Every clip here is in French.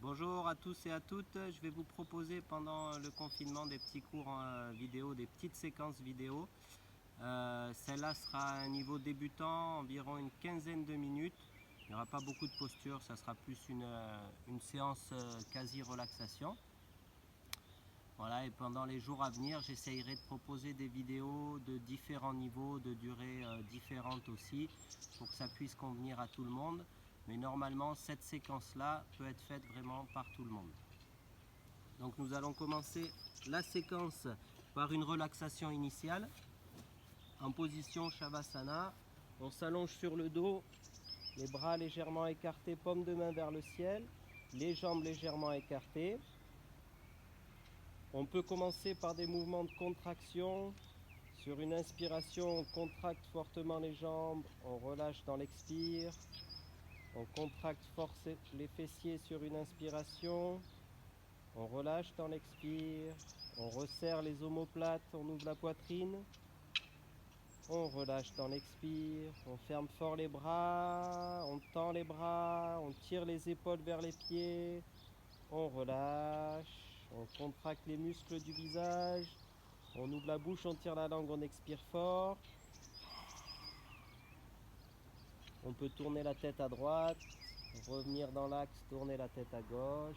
Bonjour à tous et à toutes, je vais vous proposer pendant le confinement des petits cours vidéo, des petites séquences vidéo. Celle-là sera à un niveau débutant, environ une quinzaine de minutes. Il n'y aura pas beaucoup de postures, ça sera plus une séance quasi relaxation. Voilà, et pendant les jours à venir, j'essayerai de proposer des vidéos de différents niveaux, de durées différentes aussi, pour que ça puisse convenir à tout le monde. Mais normalement, cette séquence-là peut être faite vraiment par tout le monde. Donc nous allons commencer la séquence par une relaxation initiale en position Shavasana. On s'allonge sur le dos, les bras légèrement écartés, paume de main vers le ciel, les jambes légèrement écartées. On peut commencer par des mouvements de contraction. Sur une inspiration, on contracte fortement les jambes, on relâche dans l'expire. On contracte fort les fessiers sur une inspiration. On relâche dans l'expire. On resserre les omoplates, on ouvre la poitrine. On relâche dans l'expire. On ferme fort les bras. On tend les bras. On tire les épaules vers les pieds. On relâche. On contracte les muscles du visage. On ouvre la bouche, on tire la langue, on expire fort. On peut tourner la tête à droite, revenir dans l'axe, tourner la tête à gauche.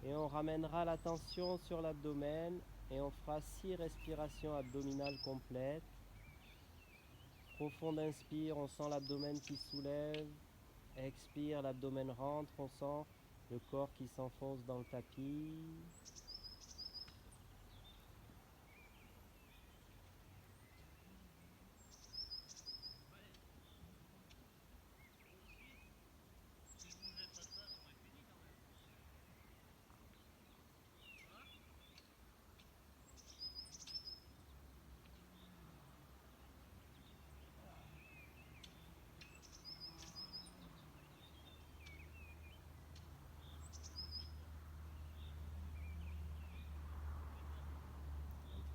Et on ramènera l'attention sur l'abdomen et on fera 6 respirations abdominales complètes. Profonde inspire, on sent l'abdomen qui soulève. Expire, l'abdomen rentre, on sent le corps qui s'enfonce dans le tapis.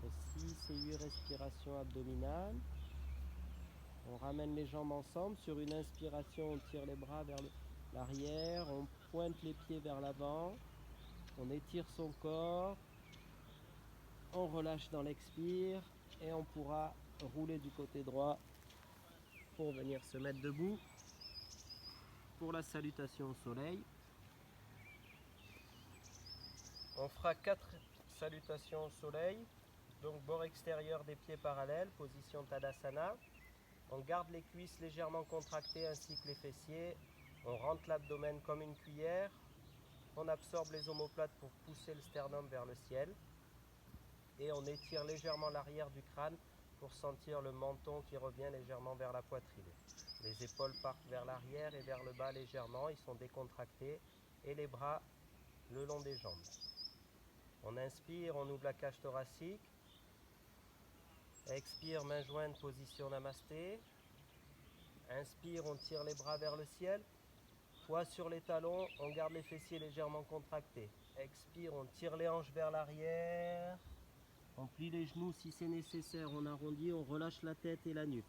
Entre 6 et 8 respirations abdominales. On ramène les jambes ensemble. Sur une inspiration, on tire les bras vers l'arrière. On pointe les pieds vers l'avant. On étire son corps. On relâche dans l'expire. Et on pourra rouler du côté droit pour venir se mettre debout pour la salutation au soleil. On fera 4 salutations au soleil. Donc bord extérieur des pieds parallèles, position Tadasana. On garde les cuisses légèrement contractées ainsi que les fessiers. On rentre l'abdomen comme une cuillère. On absorbe les omoplates pour pousser le sternum vers le ciel. Et on étire légèrement l'arrière du crâne pour sentir le menton qui revient légèrement vers la poitrine. Les épaules partent vers l'arrière et vers le bas légèrement. Ils sont décontractés. Et les bras le long des jambes. On inspire, on ouvre la cage thoracique. Expire, main jointe, position Namasté. Inspire, on tire les bras vers le ciel. Poids sur les talons, on garde les fessiers légèrement contractés. Expire, on tire les hanches vers l'arrière. On plie les genoux si c'est nécessaire, on arrondit, on relâche la tête et la nuque.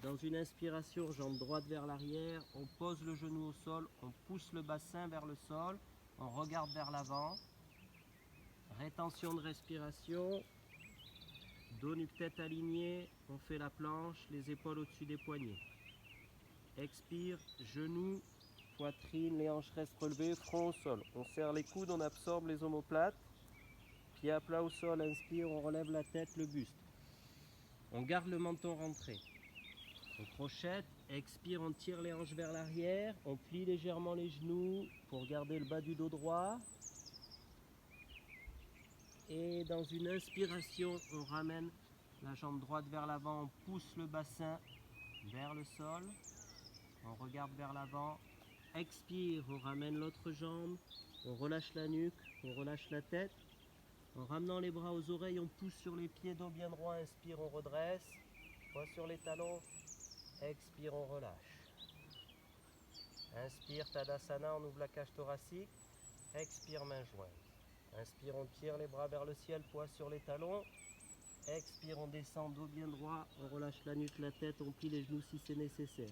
Dans une inspiration, jambe droite vers l'arrière, on pose le genou au sol, on pousse le bassin vers le sol, on regarde vers l'avant. Rétention de respiration. Dos, nuque, tête alignée, on fait la planche, les épaules au-dessus des poignets. Expire, genoux, poitrine, les hanches restent relevées, front au sol. On serre les coudes, on absorbe les omoplates. Pieds à plat au sol, inspire, on relève la tête, le buste. On garde le menton rentré. On crochette, expire, on tire les hanches vers l'arrière. On plie légèrement les genoux pour garder le bas du dos droit. Et dans une inspiration, on ramène la jambe droite vers l'avant, on pousse le bassin vers le sol. On regarde vers l'avant. Expire, on ramène l'autre jambe. On relâche la nuque, on relâche la tête. En ramenant les bras aux oreilles, on pousse sur les pieds, dos bien droit. Inspire, on redresse. Poids sur les talons. Expire, on relâche. Inspire, Tadasana, on ouvre la cage thoracique. Expire, main jointe. Inspire, on tire les bras vers le ciel, poids sur les talons. Expire, on descend, dos bien droit, on relâche la nuque, la tête, on plie les genoux si c'est nécessaire.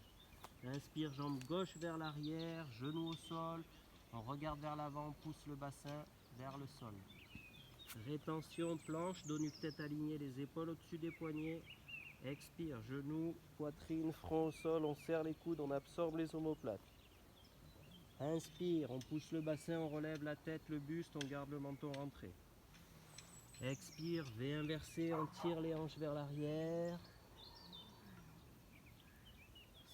Inspire, jambe gauche vers l'arrière, genou au sol, On regarde vers l'avant, on pousse le bassin vers le sol. Rétention, planche, dos nu tête alignée, les épaules au-dessus des poignets. Expire, genoux, poitrine, front au sol, on serre les coudes, on absorbe les omoplates. Inspire, on pousse le bassin, on relève la tête, le buste, on garde le menton rentré. Expire, V inversé, on tire les hanches vers l'arrière.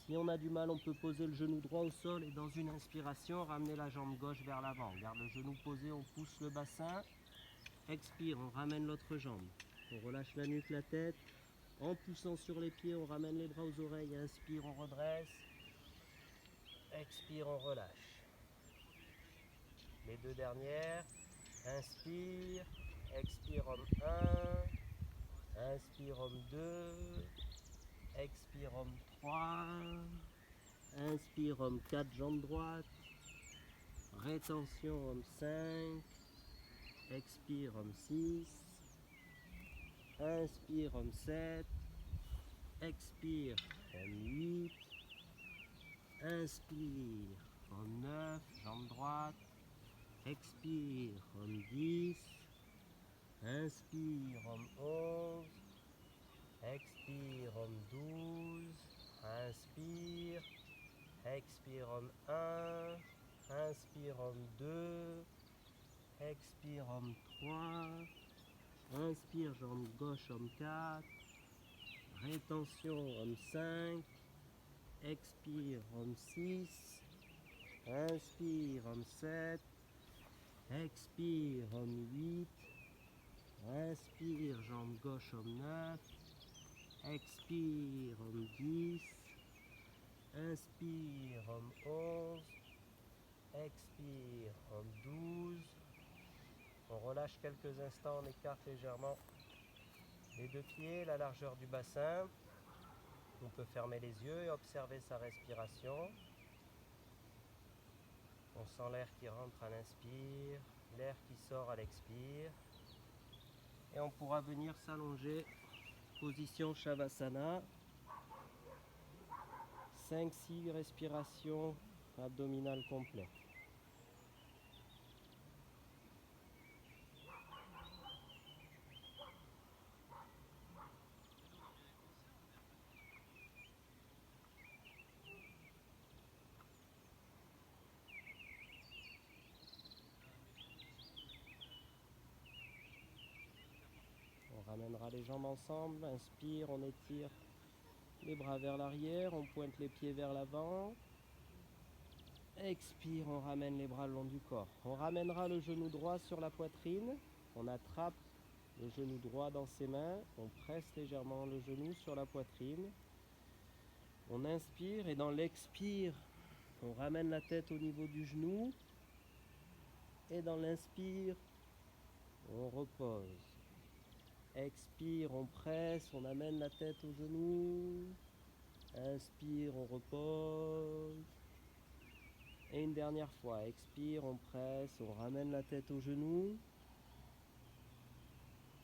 Si on a du mal, on peut poser le genou droit au sol et dans une inspiration, ramener la jambe gauche vers l'avant. On garde le genou posé, on pousse le bassin. Expire, on ramène l'autre jambe. On relâche la nuque, la tête. En poussant sur les pieds, on ramène les bras aux oreilles. Inspire, on redresse. Expire, on relâche. Les deux dernières. Inspire. Expire, homme 1. Inspire, homme 2. Expire, homme 3. Inspire, homme 4, jambe droite. Rétention, homme 5. Expire, homme 6. Inspire, homme 7. Expire, homme 8. Inspire, homme 9, jambe droite. Expire, homme 10. Inspire, homme 11. Expire, homme 12. Inspire. Expire, homme 1. Inspire, homme 2. Expire, homme 3. Inspire, jambe gauche, homme 4. Rétention, homme 5. Expire, homme 6. Inspire, homme 7. Expire, homme 8. Inspire, jambe gauche, homme 9. Expire, homme 10. Inspire, homme 11. Expire, homme 12. On relâche quelques instants, on écarte légèrement les deux pieds, la largeur du bassin. On peut fermer les yeux et observer sa respiration. On sent l'air qui rentre à l'inspire, l'air qui sort à l'expire. Et on pourra venir s'allonger, position Shavasana. 5-6 respirations abdominales complètes. On ramènera les jambes ensemble, inspire, on étire les bras vers l'arrière, on pointe les pieds vers l'avant. Expire, on ramène les bras le long du corps. On ramènera le genou droit sur la poitrine, on attrape le genou droit dans ses mains, on presse légèrement le genou sur la poitrine. On inspire et dans l'expire, on ramène la tête au niveau du genou. Et dans l'inspire, on repose. Expire, on presse, on amène la tête au genou. Inspire, on repose. Et une dernière fois, expire, on presse, on ramène la tête au genou.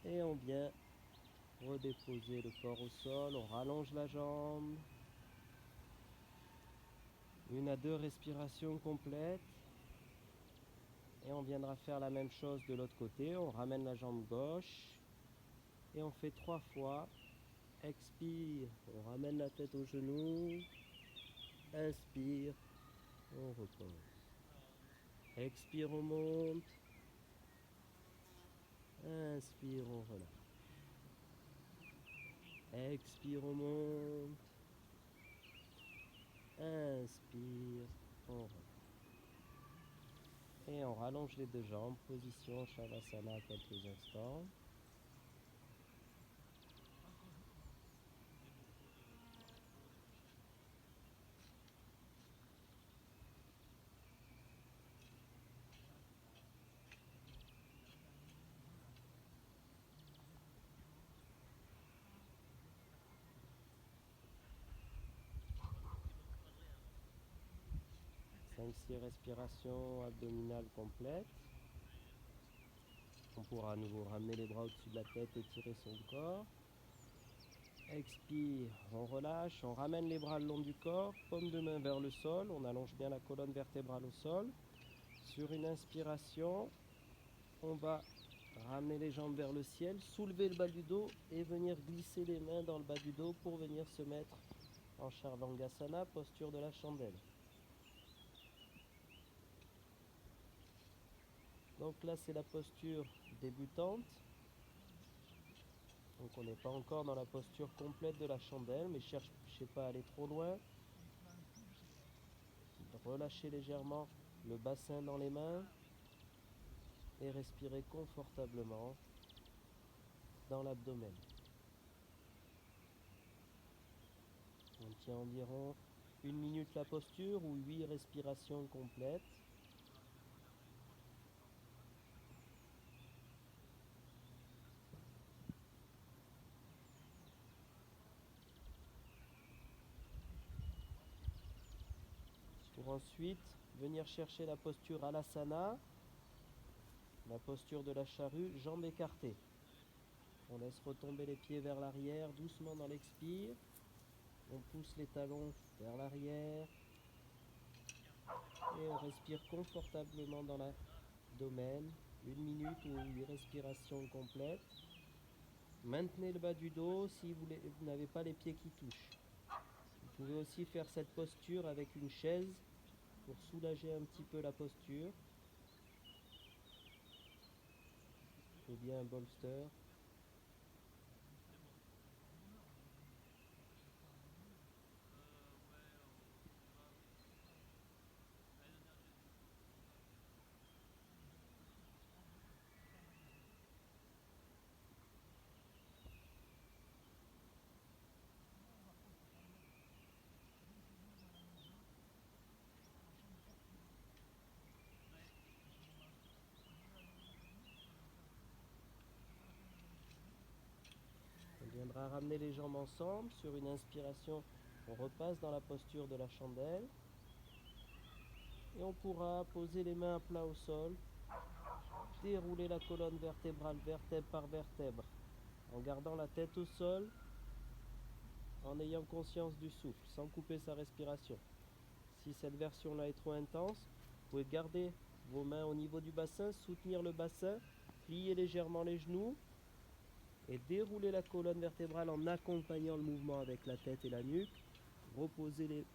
Et on vient redéposer le corps au sol, on rallonge la jambe. 1 à 2 respirations complètes. Et on viendra faire la même chose de l'autre côté, on ramène la jambe gauche. Et on fait 3 fois. Expire, on ramène la tête au genou. Inspire, on repose. Expire, on monte. Inspire, on relâche. Expire, on monte. Inspire, on relâche. Et on rallonge les deux jambes, position Shavasana quelques instants. Six respirations abdominales complètes. On pourra à nouveau ramener les bras au-dessus de la tête et tirer son corps. Expire, on relâche, on ramène les bras le long du corps, paume de main vers le sol, on allonge bien la colonne vertébrale au sol. Sur une inspiration, on va ramener les jambes vers le ciel, soulever le bas du dos et venir glisser les mains dans le bas du dos pour venir se mettre en Charvangasana, posture de la chandelle. Donc là c'est la posture débutante. Donc on n'est pas encore dans la posture complète de la chandelle, mais cherchez pas à aller trop loin. Relâchez légèrement le bassin dans les mains et respirez confortablement dans l'abdomen. On tient environ 1 minute la posture ou 8 respirations complètes. Pour ensuite venir chercher la posture Alasana, la posture de la charrue, jambes écartées. On laisse retomber les pieds vers l'arrière, doucement dans l'expire. On pousse les talons vers l'arrière et on respire confortablement dans l'abdomen. 1 minute ou 8 respirations complètes. Maintenez le bas du dos si vous n'avez pas les pieds qui touchent. Vous pouvez aussi faire cette posture avec une chaise pour soulager un petit peu la posture. Ou bien un bolster. On viendra ramener les jambes ensemble. Sur une inspiration, on repasse dans la posture de la chandelle. Et on pourra poser les mains à plat au sol, dérouler la colonne vertébrale vertèbre par vertèbre, en gardant la tête au sol, en ayant conscience du souffle, sans couper sa respiration. Si cette version-là est trop intense, vous pouvez garder vos mains au niveau du bassin, soutenir le bassin, plier légèrement les genoux et dérouler la colonne vertébrale en accompagnant le mouvement avec la tête et la nuque. Reposer les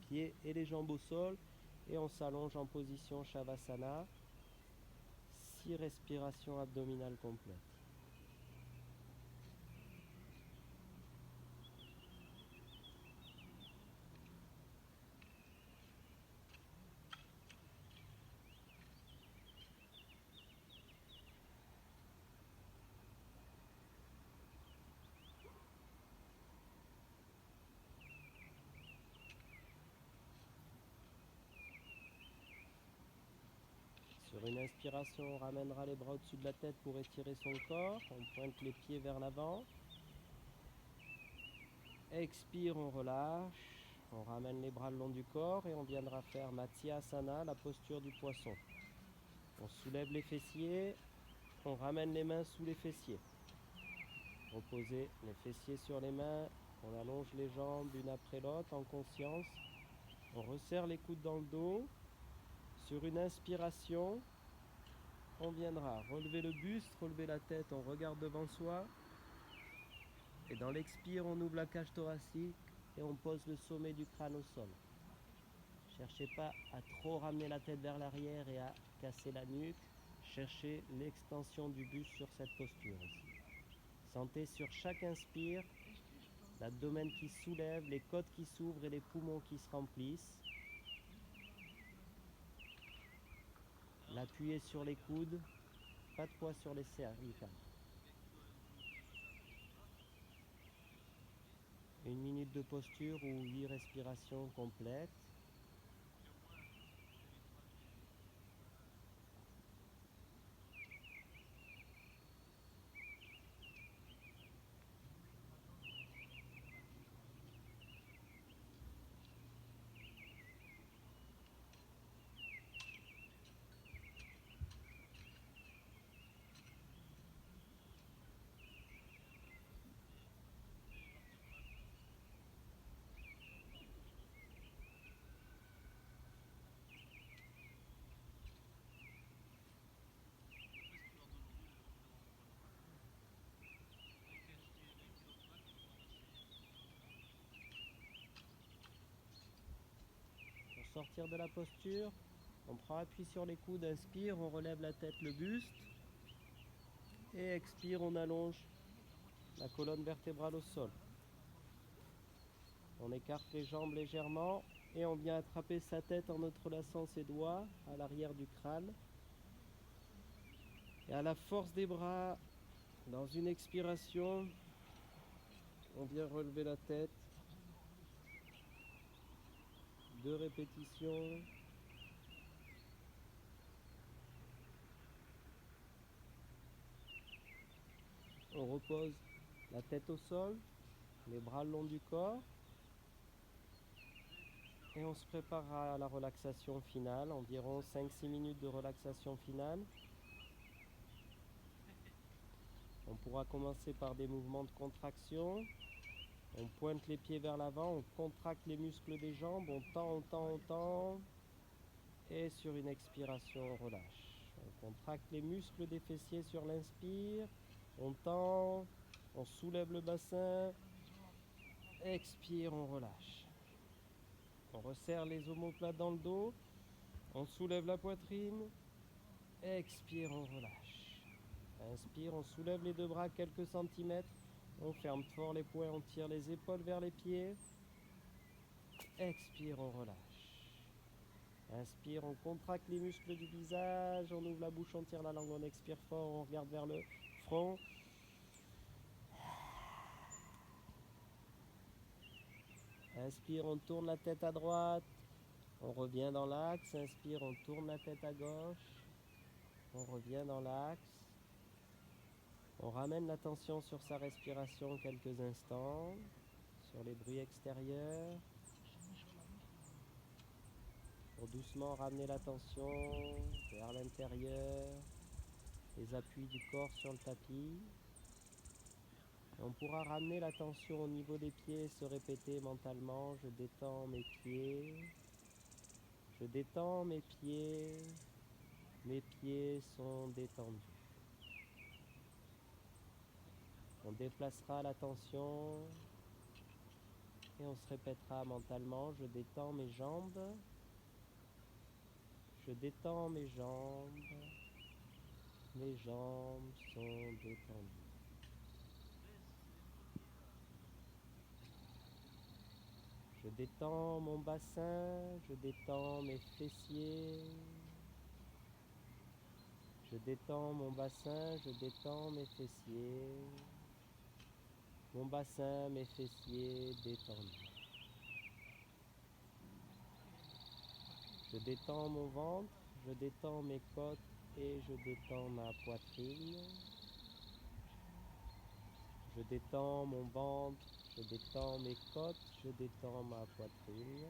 pieds et les jambes au sol et on s'allonge en position Shavasana. 6 respirations abdominales complètes. Sur une inspiration, on ramènera les bras au-dessus de la tête pour étirer son corps. On pointe les pieds vers l'avant. Expire, on relâche. On ramène les bras le long du corps et on viendra faire Matsyasana, la posture du poisson. On soulève les fessiers. On ramène les mains sous les fessiers. Reposez les fessiers sur les mains. On allonge les jambes l'une après l'autre en conscience. On resserre les coudes dans le dos. Sur une inspiration, on viendra relever le buste, relever la tête, on regarde devant soi. Et dans l'expire, on ouvre la cage thoracique et on pose le sommet du crâne au sol. Cherchez pas à trop ramener la tête vers l'arrière et à casser la nuque. Cherchez l'extension du buste sur cette posture aussi. Sentez sur chaque inspire l'abdomen qui se soulève, les côtes qui s'ouvrent et les poumons qui se remplissent. L'appui sur les coudes, pas de poids sur les cervicales. 1 minute de posture ou 8 respirations complètes. sortir de la posture. On prend appui sur les coudes, inspire, on relève la tête, le buste. Et expire, on allonge la colonne vertébrale au sol. On écarte les jambes légèrement et on vient attraper sa tête en entrelaçant ses doigts à l'arrière du crâne. Et à la force des bras, dans une expiration, on vient relever la tête. 2 répétitions. On repose la tête au sol, les bras le long du corps. Et on se prépare à la relaxation finale, environ 5-6 minutes de relaxation finale. On pourra commencer par des mouvements de contraction. On pointe les pieds vers l'avant, on contracte les muscles des jambes, on tend, on tend, on tend. Et sur une expiration, on relâche. On contracte les muscles des fessiers sur l'inspire. On tend, on soulève le bassin. Expire, on relâche. On resserre les omoplates dans le dos. On soulève la poitrine. Expire, on relâche. Inspire, on soulève les 2 bras quelques centimètres. On ferme fort les poings, on tire les épaules vers les pieds. Expire, on relâche. Inspire, on contracte les muscles du visage. On ouvre la bouche, on tire la langue, on expire fort. On regarde vers le front. Inspire, on tourne la tête à droite. On revient dans l'axe. Inspire, on tourne la tête à gauche. On revient dans l'axe. On ramène l'attention sur sa respiration quelques instants, sur les bruits extérieurs. Pour doucement ramener l'attention vers l'intérieur, les appuis du corps sur le tapis. Et on pourra ramener l'attention au niveau des pieds et se répéter mentalement: je détends mes pieds, je détends mes pieds sont détendus. On déplacera l'attention et on se répétera mentalement: je détends mes jambes, je détends mes jambes sont détendues. Je détends mon bassin, je détends mes fessiers. Je détends mon bassin, je détends mes fessiers. Mon bassin, mes fessiers détendus. Je détends mon ventre, je détends mes côtes et je détends ma poitrine. Je détends mon ventre, je détends mes côtes, je détends ma poitrine.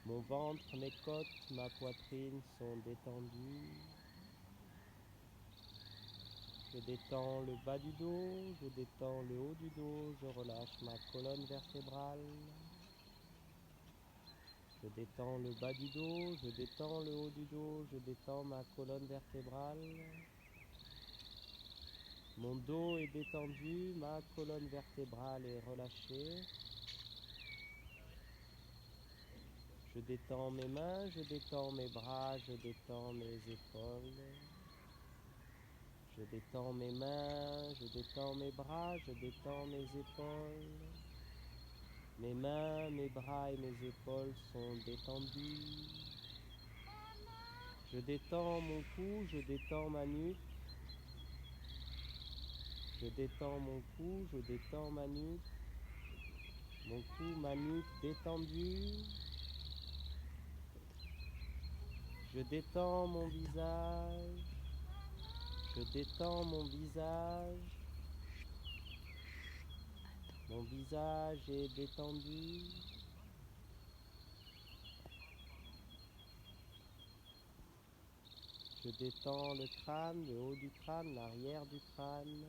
Mon ventre, mes côtes, ma poitrine sont détendus. Je détends le bas du dos, je détends le haut du dos, je relâche ma colonne vertébrale. Je détends le bas du dos, je détends le haut du dos, je détends ma colonne vertébrale. Mon dos est détendu, ma colonne vertébrale est relâchée. Je détends mes mains, je détends mes bras, je détends mes épaules. Je détends mes mains, je détends mes bras, je détends mes épaules. Mes mains, mes bras et mes épaules sont détendus. Je détends mon cou, je détends ma nuque. Je détends mon cou, je détends ma nuque. Mon cou, ma nuque détendue. Je détends mon visage. Je détends mon visage. Mon visage est détendu. Je détends le crâne, le haut du crâne, l'arrière du crâne.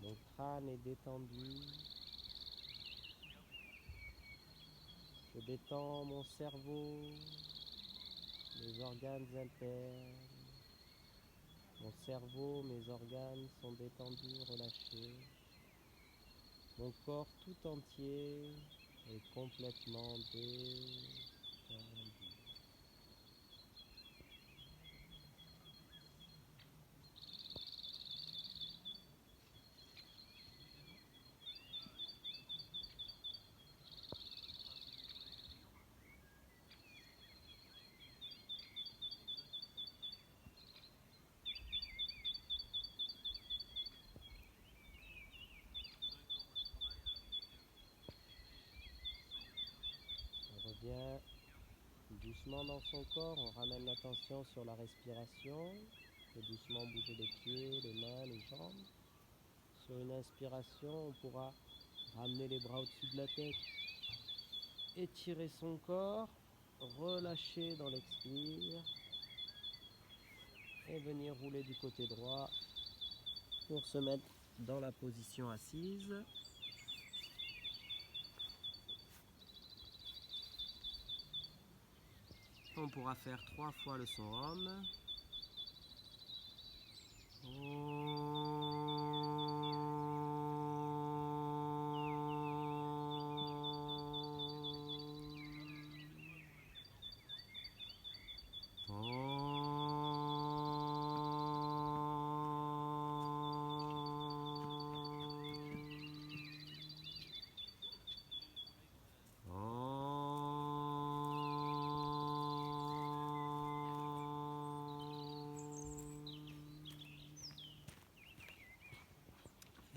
Mon crâne est détendu. Je détends mon cerveau, mes organes internes. Mon cerveau, mes organes sont détendus, relâchés. Mon corps tout entier est complètement détendu. On revient doucement dans son corps, on ramène l'attention sur la respiration, on fait doucement bouger les pieds, les mains, les jambes. Sur une inspiration, on pourra ramener les bras au-dessus de la tête, étirer son corps, relâcher dans l'expire et venir rouler du côté droit pour se mettre dans la position assise. On pourra faire 3 fois le son Om.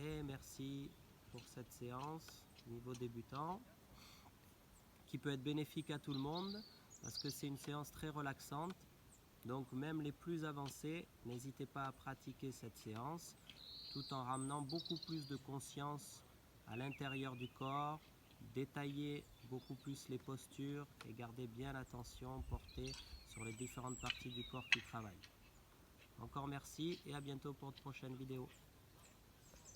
Et merci pour cette séance niveau débutant qui peut être bénéfique à tout le monde parce que c'est une séance très relaxante. Donc même les plus avancés, n'hésitez pas à pratiquer cette séance tout en ramenant beaucoup plus de conscience à l'intérieur du corps, détailler beaucoup plus les postures et garder bien l'attention portée sur les différentes parties du corps qui travaillent. Encore merci et à bientôt pour de prochaines vidéos.